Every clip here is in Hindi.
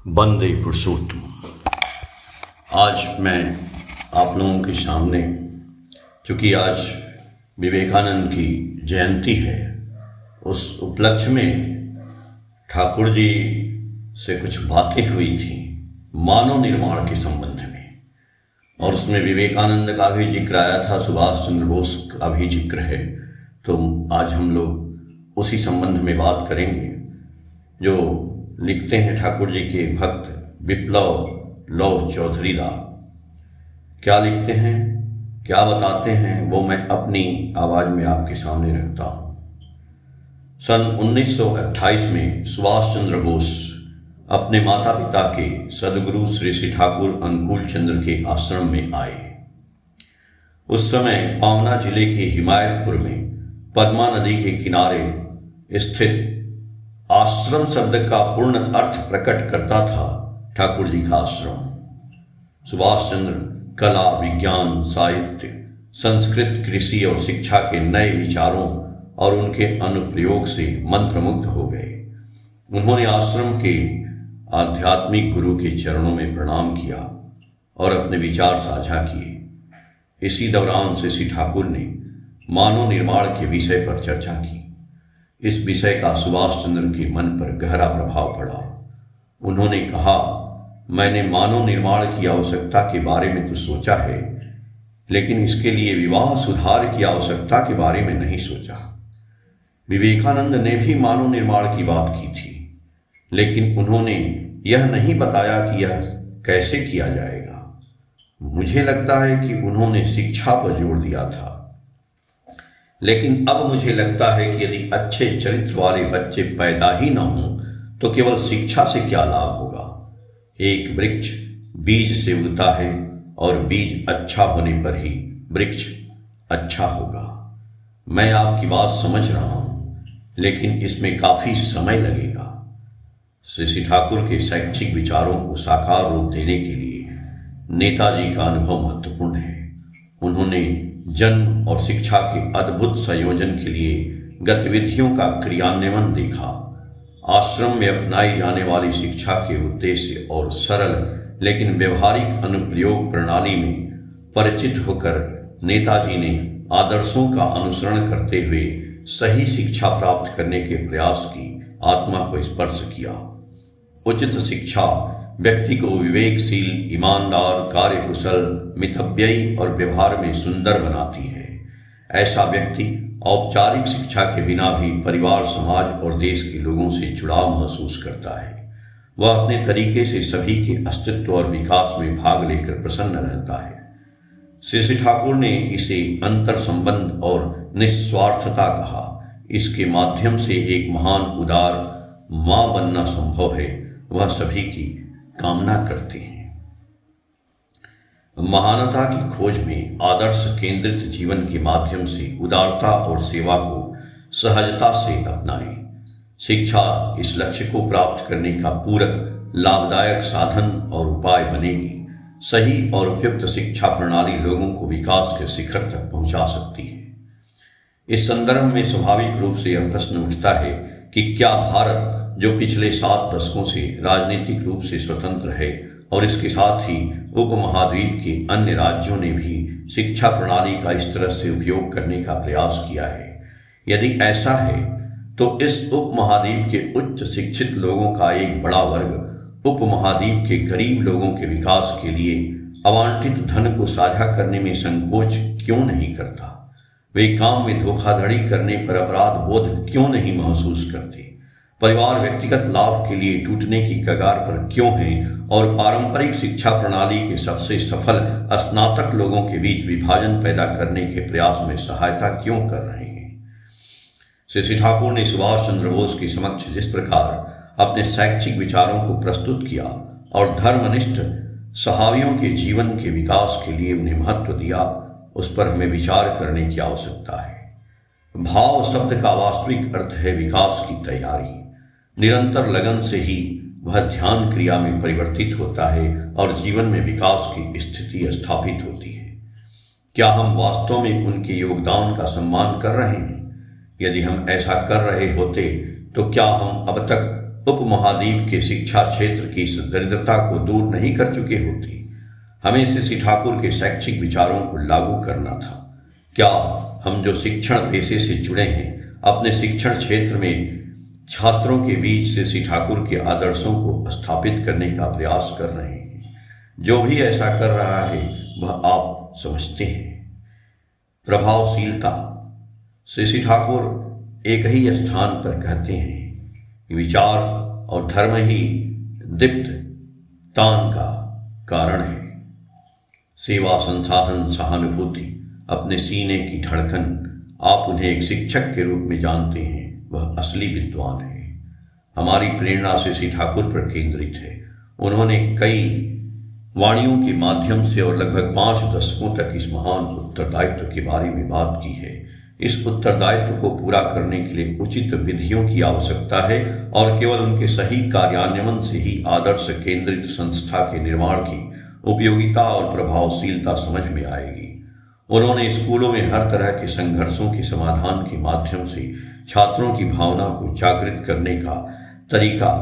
वंदे पुरुषोत्तम। आज मैं आप लोगों के सामने, चूँकि आज विवेकानंद की जयंती है, उस उपलक्ष्य में ठाकुर जी से कुछ बातें हुई थी मानव निर्माण के संबंध में, और उसमें विवेकानंद का भी जिक्र आया था, सुभाष चंद्र बोस का भी जिक्र है। तो आज हम लोग उसी संबंध में बात करेंगे। जो लिखते हैं ठाकुर जी के भक्त विप्लव लव चौधरी दा, क्या लिखते हैं, क्या बताते हैं, वो मैं अपनी आवाज़ में आपके सामने रखता हूँ। सन 1928 में सुभाष चंद्र बोस अपने माता पिता के सदगुरु श्री श्री ठाकुर अनुकूल चंद्र के आश्रम में आए। उस समय पावना जिले के हिमायतपुर में पद्मा नदी के किनारे स्थित आश्रम शब्द का पूर्ण अर्थ प्रकट करता था ठाकुर जी का आश्रम। सुभाष चंद्र कला, विज्ञान, साहित्य, संस्कृत, कृषि और शिक्षा के नए विचारों और उनके अनुप्रयोग से मंत्रमुग्ध हो गए। उन्होंने आश्रम के आध्यात्मिक गुरु के चरणों में प्रणाम किया और अपने विचार साझा किए। इसी दौरान श्री ठाकुर ने मानव निर्माण के विषय पर चर्चा की। इस विषय का सुभाष चंद्र के मन पर गहरा प्रभाव पड़ा। उन्होंने कहा, मैंने मानव निर्माण की आवश्यकता के बारे में तो सोचा है, लेकिन इसके लिए विवाह सुधार की आवश्यकता के बारे में नहीं सोचा। विवेकानंद ने भी मानव निर्माण की बात की थी, लेकिन उन्होंने यह नहीं बताया कि यह कैसे किया जाएगा। मुझे लगता है कि उन्होंने शिक्षा पर जोर दिया था, लेकिन अब मुझे लगता है कि यदि अच्छे चरित्र वाले बच्चे पैदा ही न हों तो केवल शिक्षा से क्या लाभ होगा। एक वृक्ष बीज से उगता है और बीज अच्छा होने पर ही वृक्ष अच्छा होगा। मैं आपकी बात समझ रहा हूँ, लेकिन इसमें काफ़ी समय लगेगा। श्री ठाकुर के शैक्षिक विचारों को साकार रूप देने के लिए नेताजी का अनुभव महत्वपूर्ण है। उन्होंने जन्म और शिक्षा के अद्भुत संयोजन के लिए गतिविधियों का क्रियान्वयन देखा। आश्रम में अपनाई जाने वाली शिक्षा के उद्देश्य और सरल लेकिन व्यवहारिक अनुप्रयोग प्रणाली में परिचित होकर नेताजी ने आदर्शों का अनुसरण करते हुए सही शिक्षा प्राप्त करने के प्रयास की आत्मा को स्पर्श किया। उचित शिक्षा व्यक्ति को विवेकशील, ईमानदार, कार्यकुशल, मितव्ययी और व्यवहार में सुंदर बनाती है। ऐसा व्यक्ति औपचारिक शिक्षा के बिना भी परिवार, समाज और देश के लोगों से जुड़ाव महसूस करता है। वह अपने तरीके से सभी के अस्तित्व और विकास में भाग लेकर प्रसन्न रहता है। श्री ठाकुर ने इसे अंतर संबंध और निस्वार्थता कहा। इसके माध्यम से एक महान उदार माँ बनना संभव है। वह सभी की कामना करते हैं। महानता की खोज में आदर्श केंद्रित जीवन के माध्यम से उदारता और सेवा को सहजता से अपनाएं। शिक्षा इस लक्ष्य को प्राप्त करने का पूरक, लाभदायक साधन और उपाय बनेगी। सही और उपयुक्त शिक्षा प्रणाली लोगों को विकास के शिखर तक पहुंचा सकती है। इस संदर्भ में स्वाभाविक रूप से यह प्रश्न उठता है कि क्या भारत, जो पिछले 7 दशकों से राजनीतिक रूप से स्वतंत्र है, और इसके साथ ही उपमहाद्वीप के अन्य राज्यों ने भी शिक्षा प्रणाली का इस तरह से उपयोग करने का प्रयास किया है। यदि ऐसा है तो इस उपमहाद्वीप के उच्च शिक्षित लोगों का एक बड़ा वर्ग उपमहाद्वीप के गरीब लोगों के विकास के लिए आवंटित धन को साझा करने में संकोच क्यों नहीं करता? वे काम में धोखाधड़ी करने पर अपराध बोध क्यों नहीं महसूस करते? परिवार व्यक्तिगत लाभ के लिए टूटने की कगार पर क्यों हैं और पारंपरिक शिक्षा प्रणाली के सबसे सफल स्नातक लोगों के बीच विभाजन पैदा करने के प्रयास में सहायता क्यों कर रहे हैं? श्री ठाकुर ने सुभाष चंद्र बोस के समक्ष जिस प्रकार अपने शैक्षिक विचारों को प्रस्तुत किया और धर्मनिष्ठ सहावियों के जीवन के विकास के लिए उन्हें महत्व दिया, उस पर हमें विचार करने की आवश्यकता है। भाव शब्द का वास्तविक अर्थ है विकास की तैयारी। निरंतर लगन से ही वह ध्यान क्रिया में परिवर्तित होता है और जीवन में विकास की स्थिति स्थापित होती है। क्या हम वास्तव में उनके योगदान का सम्मान कर रहे हैं? यदि हम ऐसा कर रहे होते तो क्या हम अब तक उपमहाद्वीप के शिक्षा क्षेत्र की इस दरिद्रता को दूर नहीं कर चुके होते? हमें श्री ठाकुर के शैक्षिक विचारों को लागू करना था। क्या हम जो शिक्षण पेशे से जुड़े हैं अपने शिक्षण क्षेत्र में छात्रों के बीच श्री ठाकुर के आदर्शों को स्थापित करने का प्रयास कर रहे हैं? जो भी ऐसा कर रहा है वह आप समझते हैं। प्रभावशीलता। श्री ठाकुर एक ही स्थान पर कहते हैं कि विचार और धर्म ही दीप्त तान का कारण है। सेवा, संसाधन, सहानुभूति, अपने सीने की धड़कन, आप उन्हें एक शिक्षक के रूप में जानते हैं, वह असली विद्वान है। हमारी प्रेरणा श्री ठाकुर पर केंद्रित है। उन्होंने कई वाणियों के माध्यम से और लगभग 5 दशकों तक इस महान उत्तरदायित्व के बारे में बात की है। इस उत्तरदायित्व को पूरा करने के लिए उचित विधियों की आवश्यकता है और केवल उनके सही कार्यान्वयन से ही आदर्श केंद्रित संस्था के निर्माण की उपयोगिता और प्रभावशीलता समझ में आएगी। उन्होंने स्कूलों में हर तरह के संघर्षों के समाधान के माध्यम से छात्रों की भावना को जागृत करने का तरीका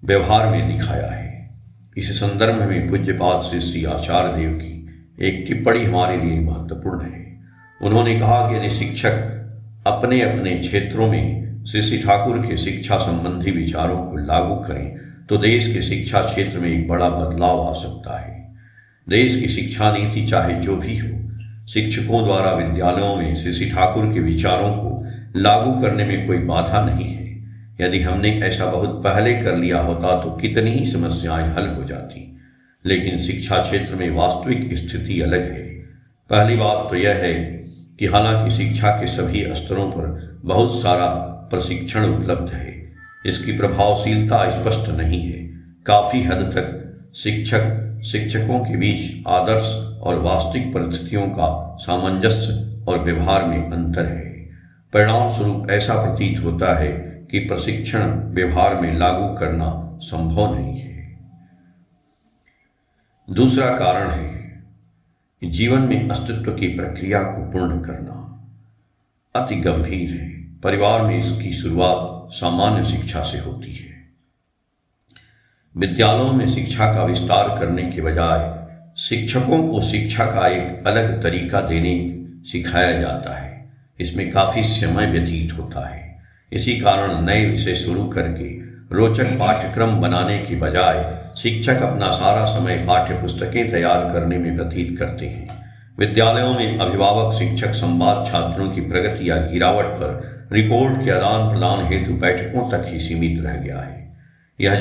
व्यवहार में दिखाया है। इस संदर्भ में पूज्यपाद श्री आचार्य देव की एक टिप्पणी हमारे लिए महत्वपूर्ण है। उन्होंने कहा कि यदि शिक्षक अपने अपने क्षेत्रों में श्री ठाकुर के शिक्षा संबंधी विचारों को लागू करें तो देश के शिक्षा क्षेत्र में एक बड़ा बदलाव आ सकता है। देश की शिक्षा नीति चाहे जो भी हो, शिक्षकों द्वारा विद्यालयों में श्री ठाकुर के विचारों को लागू करने में कोई बाधा नहीं है। यदि हमने ऐसा बहुत पहले कर लिया होता तो कितनी ही समस्याएं हल हो जाती। लेकिन शिक्षा क्षेत्र में वास्तविक स्थिति अलग है। पहली बात तो यह है कि हालांकि शिक्षा के सभी स्तरों पर बहुत सारा प्रशिक्षण उपलब्ध है, इसकी प्रभावशीलता स्पष्ट नहीं है। काफ़ी हद तक शिक्षकों के बीच आदर्श और वास्तविक परिस्थितियों का सामंजस्य और व्यवहार में अंतर है। परिणाम स्वरूप ऐसा प्रतीत होता है कि प्रशिक्षण व्यवहार में लागू करना संभव नहीं है। दूसरा कारण है कि जीवन में अस्तित्व की प्रक्रिया को पूर्ण करना अति गंभीर है। परिवार में इसकी शुरुआत सामान्य शिक्षा से होती है। विद्यालयों में शिक्षा का विस्तार करने के बजाय शिक्षकों को शिक्षा का एक अलग तरीका देने सिखाया जाता है। इसमें काफ़ी समय व्यतीत होता है। इसी कारण नए विषय शुरू करके रोचक पाठ्यक्रम बनाने की बजाय शिक्षक अपना सारा समय पाठ्य पुस्तकें तैयार करने में व्यतीत करते हैं। विद्यालयों में अभिभावक शिक्षक संवाद छात्रों की प्रगति या गिरावट पर रिपोर्ट के आदान प्रदान हेतु बैठकों तक ही सीमित रह गया है। यह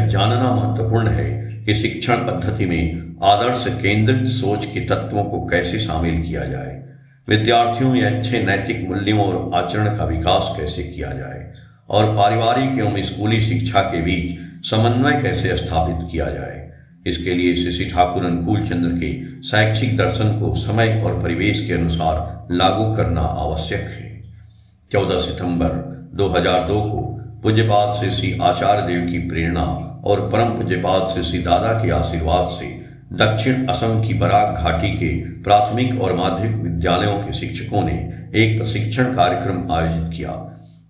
जानना महत्वपूर्ण है कि शिक्षण पद्धति में आदर्श केंद्रित सोच के तत्वों को कैसे शामिल किया जाए, विद्यार्थियों में अच्छे नैतिक मूल्यों और आचरण का विकास कैसे किया जाए और पारिवारिक एवं स्कूली शिक्षा के बीच समन्वय कैसे स्थापित किया जाए। इसके लिए श्री ठाकुर अनुकूल चंद्र के शैक्षिक दर्शन को समय और परिवेश के अनुसार लागू करना आवश्यक है। 14 सितंबर 2002 को पूज्यपाद श्री आचार्य देव की प्रेरणा और परम पूज्यपाद श्री दादा के आशीर्वाद से दक्षिण असम की बराक घाटी के प्राथमिक और माध्यमिक विद्यालयों के शिक्षकों ने एक प्रशिक्षण कार्यक्रम आयोजित किया।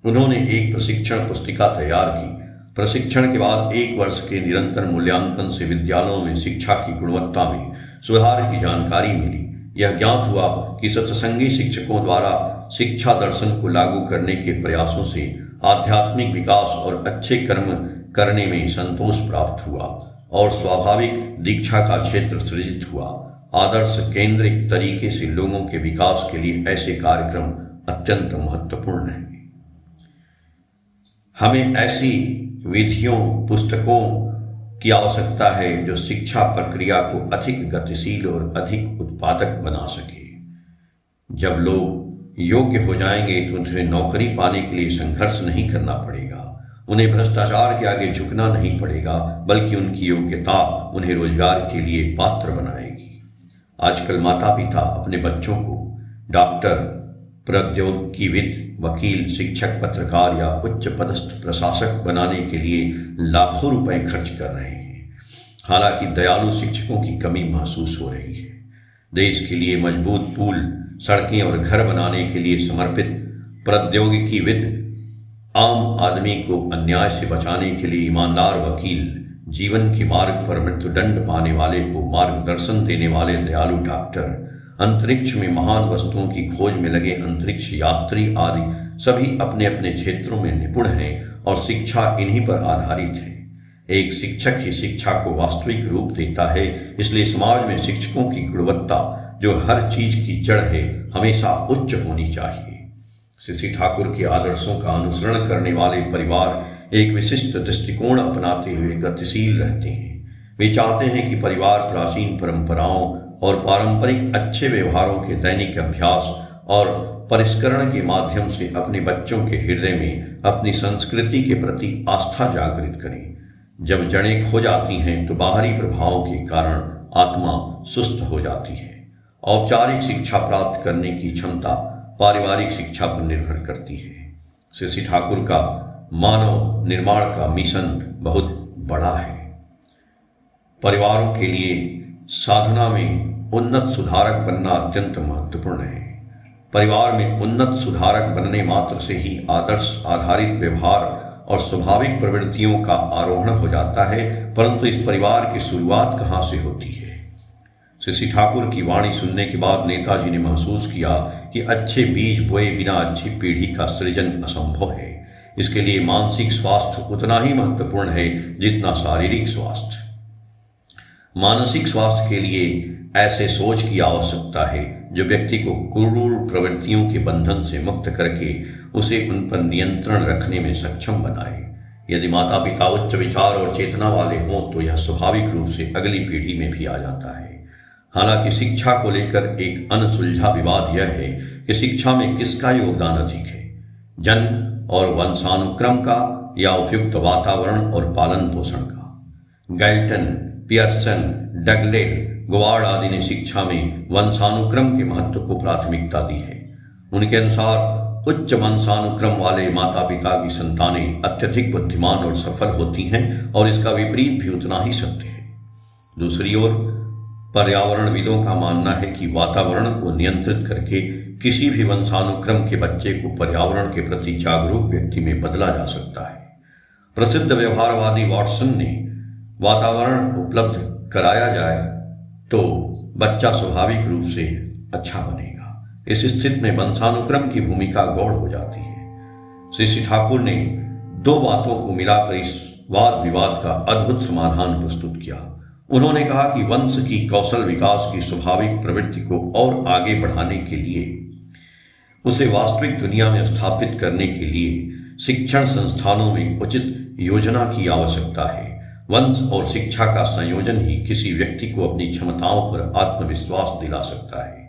उन्होंने एक प्रशिक्षण पुस्तिका तैयार की। प्रशिक्षण के बाद 1 वर्ष के निरंतर मूल्यांकन से विद्यालयों में शिक्षा की गुणवत्ता में सुधार की जानकारी मिली। यह ज्ञात हुआ कि सत्संगी शिक्षकों द्वारा शिक्षा दर्शन को लागू करने के प्रयासों से आध्यात्मिक विकास और अच्छे कर्म करने में संतोष प्राप्त हुआ और स्वाभाविक दीक्षा का क्षेत्र सृजित हुआ। आदर्श केंद्रित तरीके से लोगों के विकास के लिए ऐसे कार्यक्रम अत्यंत महत्वपूर्ण हैं। हमें ऐसी विधियों, पुस्तकों की आवश्यकता है जो शिक्षा प्रक्रिया को अधिक गतिशील और अधिक उत्पादक बना सके। जब लोग योग्य हो जाएंगे तो उन्हें नौकरी पाने के लिए संघर्ष नहीं करना पड़ेगा, उन्हें भ्रष्टाचार के आगे झुकना नहीं पड़ेगा, बल्कि उनकी योग्यता उन्हें रोजगार के लिए पात्र बनाएगी। आजकल माता पिता अपने बच्चों को डॉक्टर, प्रौद्योगिकीविद, वकील, शिक्षक, पत्रकार या उच्च पदस्थ प्रशासक बनाने के लिए लाखों रुपए खर्च कर रहे हैं। हालांकि दयालु शिक्षकों की कमी महसूस हो रही है। देश के लिए मजबूत पुल, सड़कें और घर बनाने के लिए समर्पित प्रौद्योगिकीविद आम आदमी को अन्याय से बचाने के लिए ईमानदार वकील, जीवन के मार्ग पर मृत्युदंड पाने वाले को मार्गदर्शन देने वाले दयालु डॉक्टर, अंतरिक्ष में महान वस्तुओं की खोज में लगे अंतरिक्ष यात्री आदि सभी अपने अपने क्षेत्रों में निपुण हैं और शिक्षा इन्हीं पर आधारित है। एक शिक्षक ही शिक्षा को वास्तविक रूप देता है, इसलिए समाज में शिक्षकों की गुणवत्ता, जो हर चीज की जड़ है, हमेशा उच्च होनी चाहिए। श्री ठाकुर के आदर्शों का अनुसरण करने वाले परिवार एक विशिष्ट दृष्टिकोण अपनाते हुए गतिशील रहते हैं। वे चाहते हैं कि परिवार प्राचीन परंपराओं और पारंपरिक अच्छे व्यवहारों के दैनिक अभ्यास और परिष्करण के माध्यम से अपने बच्चों के हृदय में अपनी संस्कृति के प्रति आस्था जागृत करें। जब जड़ें खो जाती हैं तो बाहरी प्रभावों के कारण आत्मा सुस्त हो जाती है। औपचारिक शिक्षा प्राप्त करने की क्षमता पारिवारिक शिक्षा पर निर्भर करती है। श्री ठाकुर का मानव निर्माण का मिशन बहुत बड़ा है। परिवारों के लिए साधना में उन्नत सुधारक बनना अत्यंत महत्वपूर्ण है। परिवार में उन्नत सुधारक बनने मात्र से ही आदर्श आधारित व्यवहार और स्वाभाविक प्रवृत्तियों का आरोहण हो जाता है, परंतु इस परिवार की शुरुआत कहाँ से होती है? श्री ठाकुर की वाणी सुनने के बाद नेताजी ने महसूस किया कि अच्छे बीज बोए बिना अच्छी पीढ़ी का सृजन असंभव है। इसके लिए मानसिक स्वास्थ्य उतना ही महत्वपूर्ण है जितना शारीरिक स्वास्थ्य। मानसिक स्वास्थ्य के लिए ऐसे सोच की आवश्यकता है जो व्यक्ति को क्रूर प्रवृत्तियों के बंधन से मुक्त करके उसे उन पर नियंत्रण रखने में सक्षम बनाए। यदि माता पिता उच्च विचार और चेतना वाले हों तो यह स्वाभाविक रूप से अगली पीढ़ी में भी आ जाता है। हालांकि शिक्षा को लेकर एक अनसुलझा विवाद यह है कि शिक्षा में किसका योगदान अधिक है, जन्म और वंशानुक्रम का या उपयुक्त वातावरण और पालन पोषण का। गैल्टन, पियर्सन, डगडेल, गोवार्ड आदि ने शिक्षा में वंशानुक्रम के महत्व को प्राथमिकता दी है। उनके अनुसार उच्च वंशानुक्रम वाले माता पिता की संतानें अत्यधिक बुद्धिमान और सफल होती हैं और इसका विपरीत भी उतना ही सत्य है। दूसरी ओर पर्यावरणविदों का मानना है कि वातावरण को नियंत्रित करके किसी भी वंशानुक्रम के बच्चे को पर्यावरण के प्रति जागरूक व्यक्ति में बदला जा सकता है। प्रसिद्ध व्यवहारवादी वॉटसन ने वातावरण उपलब्ध कराया जाए तो बच्चा स्वाभाविक रूप से अच्छा बनेगा। इस स्थिति में वंशानुक्रम की भूमिका गौण हो जाती है। श्री ठाकुर ने दो बातों को मिलाकर इस वाद विवाद का अद्भुत समाधान प्रस्तुत किया। उन्होंने कहा कि वंश की कौशल विकास की स्वाभाविक प्रवृत्ति को और आगे बढ़ाने के लिए, उसे वास्तविक दुनिया में स्थापित करने के लिए शिक्षण संस्थानों में उचित योजना की आवश्यकता है। वंश और शिक्षा का संयोजन ही किसी व्यक्ति को अपनी क्षमताओं पर आत्मविश्वास दिला सकता है।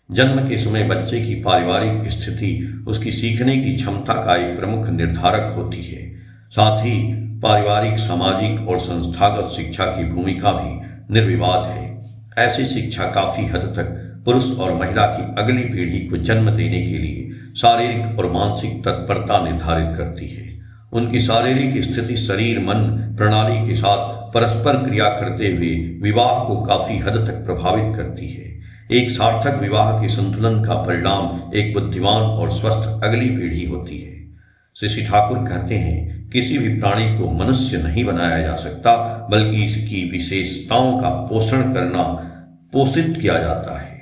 जन्म के समय बच्चे की पारिवारिक स्थिति उसकी सीखने की क्षमता का एक प्रमुख निर्धारक होती है। साथ ही पारिवारिक, सामाजिक और संस्थागत शिक्षा की भूमिका भी निर्विवाद है। ऐसी शिक्षा काफी हद तक पुरुष और महिला की अगली पीढ़ी को जन्म देने के लिए शारीरिक और मानसिक तत्परता निर्धारित करती है। उनकी शारीरिक स्थिति शरीर मन प्रणाली के साथ परस्पर क्रिया करते हुए विवाह को काफी हद तक प्रभावित करती है। एक सार्थक विवाह के संतुलन का परिणाम एक बुद्धिमान और स्वस्थ अगली पीढ़ी होती है। श्री ठाकुर कहते हैं, किसी भी प्राणी को मनुष्य नहीं बनाया जा सकता, बल्कि इसकी विशेषताओं का पोषण करना, पोषित किया जाता है।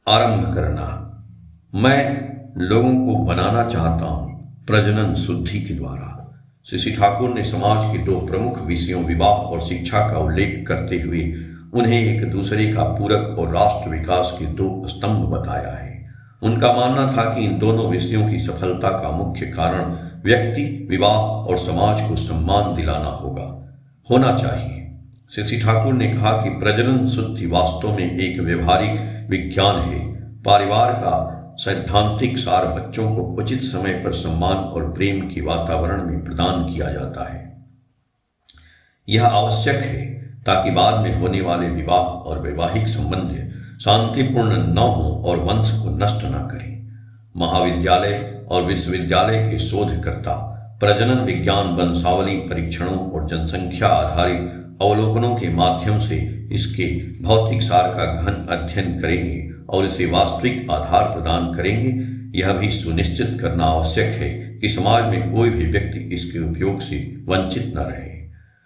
आरंभ करना। मैं लोगों को बनाना चाहता हूं प्रजनन शुद्धि के द्वारा। श्री ठाकुर ने समाज के दो प्रमुख विषयों विवाह और शिक्षा का उल्लेख करते हुए उन्हें एक दूसरे का पूरक और राष्ट्र विकास के दो स्तंभ बताया है। उनका मानना था कि इन दोनों विषयों की सफलता का मुख्य कारण व्यक्ति, विवाह और समाज को सम्मान दिलाना होना चाहिए। श्री ठाकुर ने कहा कि प्रजनन शुद्धि वास्तव में एक व्यवहारिक विज्ञान है। परिवार का सैद्धांतिक सार बच्चों को उचित समय पर सम्मान और प्रेम के वातावरण में प्रदान किया जाता है। यह आवश्यक है ताकि बाद में होने वाले विवाह और वैवाहिक संबंध शांतिपूर्ण न हो और वंश को नष्ट न करें। महाविद्यालय और विश्वविद्यालय के शोधकर्ता प्रजनन विज्ञान, वंशावली परीक्षणों और जनसंख्या आधारित अवलोकनों के माध्यम से इसके भौतिक सार का गहन अध्ययन करेंगे और इसे वास्तविक आधार प्रदान करेंगे। यह भी सुनिश्चित करना आवश्यक है कि समाज में कोई भी व्यक्ति इसके उपयोग से वंचित न रहे।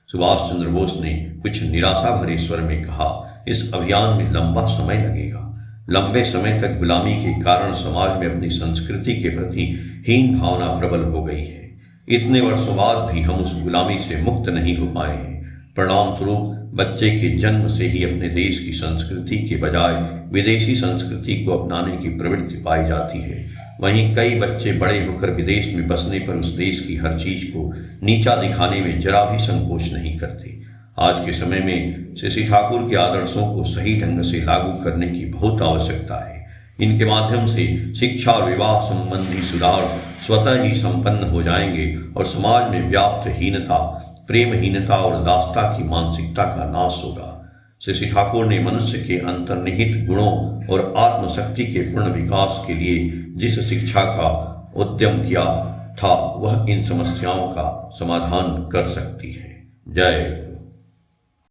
सुभाष चंद्र बोस ने कुछ निराशा भरे स्वर में कहा, इस अभियान में लंबा समय लगेगा। लंबे समय तक गुलामी के कारण समाज में अपनी संस्कृति के प्रति हीन भावना प्रबल हो गई है। इतने वर्षों बाद भी हम उस गुलामी से मुक्त नहीं हो पाए हैं। परिणाम स्वरूप बच्चे के जन्म से ही अपने देश की संस्कृति के बजाय विदेशी संस्कृति को अपनाने की प्रवृत्ति पाई जाती है। वहीं कई बच्चे बड़े होकर विदेश में बसने पर उस देश की हर चीज को नीचा दिखाने में जरा भी संकोच नहीं करते। आज के समय में श्री ठाकुर के आदर्शों को सही ढंग से लागू करने की बहुत आवश्यकता है। इनके माध्यम से शिक्षा और विवाह संबंधी सुधार स्वतः ही संपन्न हो जाएंगे और समाज में व्याप्त हीनता, प्रेमहीनता और दासता की मानसिकता का नाश होगा। श्री ठाकुर ने मनुष्य के अंतर्निहित गुणों और आत्मशक्ति के पूर्ण विकास के लिए जिस शिक्षा का उद्यम किया था वह इन समस्याओं का समाधान कर सकती है। जय